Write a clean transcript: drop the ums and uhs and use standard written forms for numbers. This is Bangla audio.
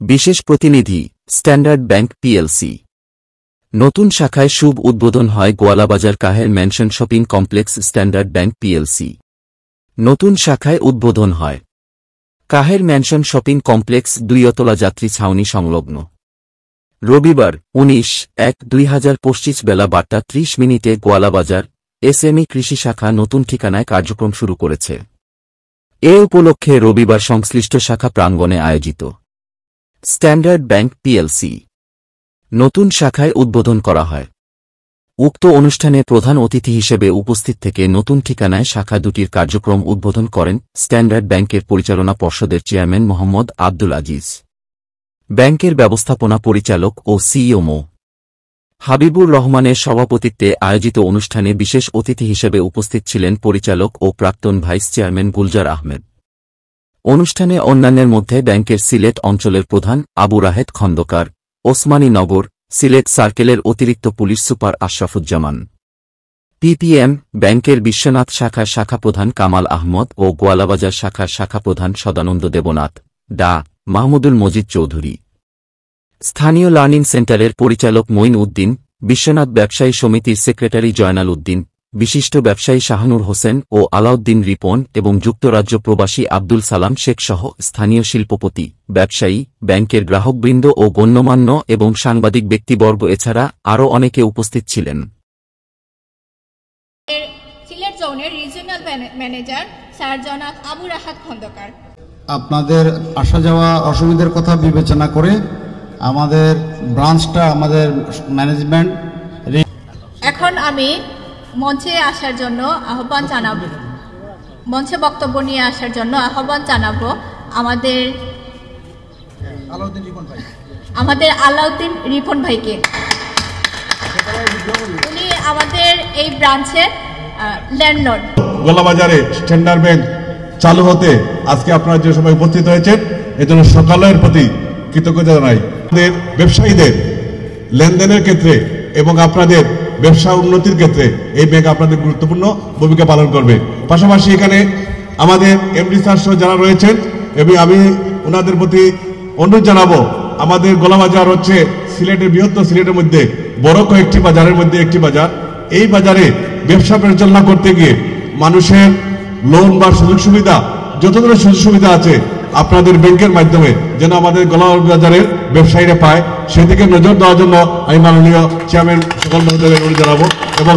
বিশেষ প্রতিনিধি স্ট্যান্ডার্ড ব্যাংক পিএলসি। নতুন শাখায় শুভ উদ্বোধন হয় Goalabazar Kaher mansion shopping complex standard bank PLC. নতুন শাখায় উদ্বোধন হয় কাহের ম্যানশন শপিং কমপ্লেক্স 2তলা যাত্রী ছাউনি সংলগ্ন। রবিবার 19/1/2025 বেলা 12:30 গোয়ালাবাজার এসএমই কৃষি শাখা নতুন ঠিকানায় কার্যক্রম শুরু করেছে। এ উপলক্ষে রবিবার সংশ্লিষ্ট শাখা প্রাঙ্গণে আয়োজিত স্ট্যান্ডার্ড ব্যাংক পিএলসি নতুন শাখায় উদ্বোধন করা হয়। উক্ত অনুষ্ঠানে প্রধান অতিথি হিসেবে উপস্থিত থেকে নতুন ঠিকানায় শাখা দুটির কার্যক্রম উদ্বোধন করেন স্ট্যান্ডার্ড ব্যাংকের পরিচালনা পর্ষদের চেয়ারম্যান মোহাম্মদ আব্দুল আজিজ, ব্যাংকের ব্যবস্থাপনা পরিচালক ও সিইও মো. হাবিবুর রহমানের সভাপতিত্বে আয়োজিত অনুষ্ঠানে বিশেষ অতিথি হিসেবে উপস্থিত ছিলেন পরিচালক ও প্রাক্তন ভাইস চেয়ারম্যান গুলজার আহমেদ। অনুষ্ঠানে অন্যান্যের মধ্যে ব্যাংকের সিলেট অঞ্চলের প্রধান আবু রাহেদ খন্দকার, ওসমানী নগর, সিলেট সার্কেলের অতিরিক্ত পুলিশ সুপার আশরাফুজ্জামান, পিপিএম ব্যাংকের বিশ্বনাথ শাখার শাখা প্রধান কামাল আহমদ ও গোয়ালাবাজার শাখার শাখা প্রধান সদানন্দ দেবনাথ, ডা. মাহমুদুল মজিদ চৌধুরী, স্থানীয় লার্নিং সেন্টারের পরিচালক মঈন উদ্দিন, বিশ্বনাথ ব্যবসায়ী সমিতির সেক্রেটারি জয়নাল উদ্দিন, বিশিষ্ট ব্যবসায়ী শাহানুর হোসেন ও আলাউদ্দিন রিপন এবং যুক্তরাজ্য প্রবাসী আব্দুল সালাম শেখ সহ স্থানীয় শিল্পপতি, ব্যবসায়ী, ব্যাংকের গ্রাহকবৃন্দ ও গণ্যমান্য এবং সাংবাদিক ব্যক্তিবর্গ এছাড়া আরও অনেকে উপস্থিত ছিলেন। সিলেট জোনের রিজিওনাল ম্যানেজার স্যার জনাব আবু রাহাত খন্দকার। আপনাদের আসা যাওয়া অসুবিধার কথা বিবেচনা করে আমাদের ব্রাঞ্চটা আমাদের ম্যানেজমেন্ট এখন আমি মঞ্চে আসার জন্য আহ্বান জানাব, মঞ্চে বক্তব্য নিয়ে আসার জন্য আহ্বান জানাবো আমাদের আলাউদ্দিন রিপন ভাইকে। উনি আমাদের এই ব্রাঞ্চের ল্যান্ডলর্ড। গোয়ালাবাজারে স্ট্যান্ডার্ড ব্যাংক চালু হতে আজকে আপনারা যে সময় উপস্থিত হয়েছেন এজন্য সকলের প্রতি কৃতজ্ঞতা জানাই। আমাদের ব্যবসায়ীদের লেনদেনের ক্ষেত্রে এবং আপনাদের ব্যবসা উন্নতির ক্ষেত্রে এই ব্যাংক আপনাদের গুরুত্বপূর্ণ ভূমিকা পালন করবে। পাশাপাশি এখানে আমাদের এমডি স্যার সহ যারা রয়েছেন এবং আমি ওনাদের প্রতি অনুরোধ জানাবো, আমাদের গোয়ালাবাজার হচ্ছে সিলেটের বৃহত্তর সিলেটের মধ্যে বড় কয়েকটি বাজারের মধ্যে একটি বাজার। এই বাজারে ব্যবসা পরিচালনা করতে গিয়ে মানুষের লোন বা সুযোগ সুবিধা যত ধরনের সুযোগ সুবিধা আছে আপনাদের ব্যাংকের মাধ্যমে যেন আমাদের গোয়ালাবাজারের ব্যবসায়ীরা পায় সেদিকে নজর দেওয়ার জন্য আমি মাননীয় চেয়ারম্যান সকল মহোদয়কে অনুরোধ জানাবো এবং